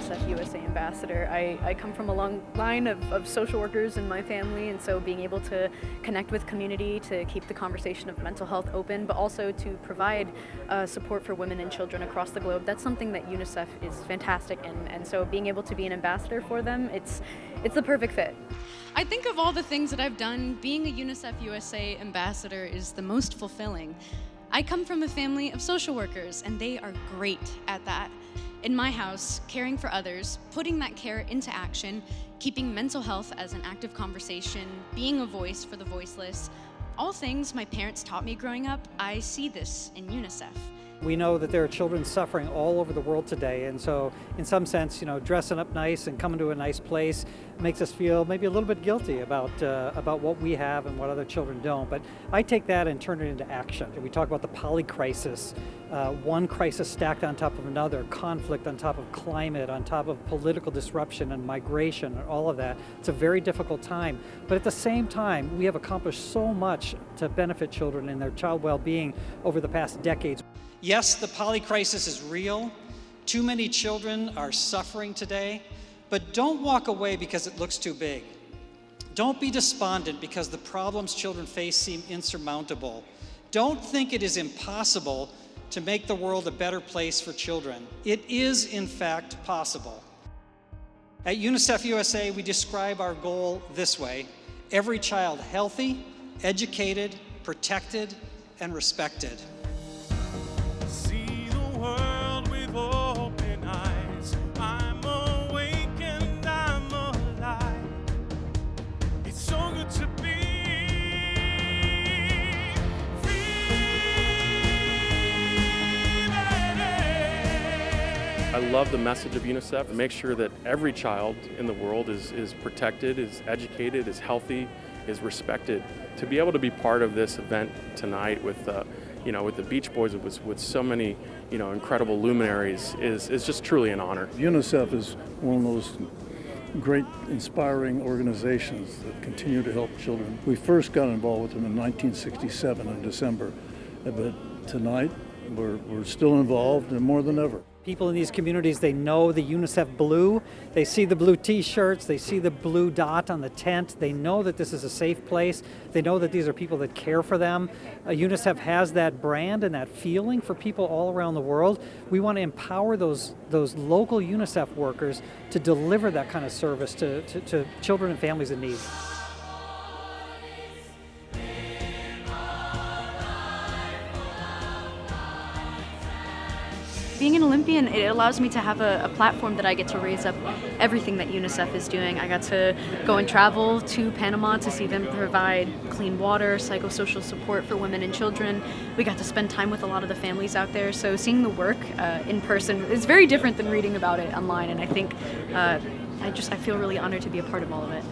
UNICEF USA ambassador. I come from a long line of social workers in my family, and so being able to connect with community to keep the conversation of mental health open, but also to provide support for women and children across the globe, that's something that UNICEF is fantastic in, and so being able to be an ambassador for them, it's the perfect fit. I think of all the things that I've done, being a UNICEF USA ambassador is the most fulfilling. I come from a family of social workers, and they are great at that. In my house, caring for others, putting that care into action, keeping mental health as an active conversation, being a voice for the voiceless, all things my parents taught me growing up, I see this in UNICEF. We know that there are children suffering all over the world today, and so in some sense, dressing up nice and coming to a nice place makes us feel maybe a little bit guilty about what we have and what other children don't. But I take that and turn it into action. We talk about the polycrisis, one crisis stacked on top of another, conflict on top of climate, on top of political disruption and migration and all of that. It's a very difficult time, but at the same time, we have accomplished so much to benefit children and their child well-being over the past decades. Yes, the polycrisis is real. Too many children are suffering today, but don't walk away because it looks too big. Don't be despondent because the problems children face seem insurmountable. Don't think it is impossible to make the world a better place for children. It is, in fact, possible. At UNICEF USA, we describe our goal this way: every child healthy, educated, protected, and respected. See the world with open eyes. I'm awake and I'm alive. It's so good to be free. I love the message of UNICEF. Make sure that every child in the world is protected, is educated, is healthy, is respected. To be able to be part of this event tonight with the Beach Boys, with so many, incredible luminaries is just truly an honor. UNICEF is one of those great, inspiring organizations that continue to help children. We first got involved with them in 1967 in December, but tonight we're still involved and more than ever. People in these communities, they know the UNICEF blue. They see the blue t-shirts, they see the blue dot on the tent. They know that this is a safe place. They know that these are people that care for them. UNICEF has that brand and that feeling for people all around the world. We want to empower those local UNICEF workers to deliver that kind of service to children and families in need. Being an Olympian, it allows me to have a platform that I get to raise up everything that UNICEF is doing. I got to go and travel to Panama to see them provide clean water, psychosocial support for women and children. We got to spend time with a lot of the families out there. So seeing the work in person is very different than reading about it online, and I think I feel really honored to be a part of all of it.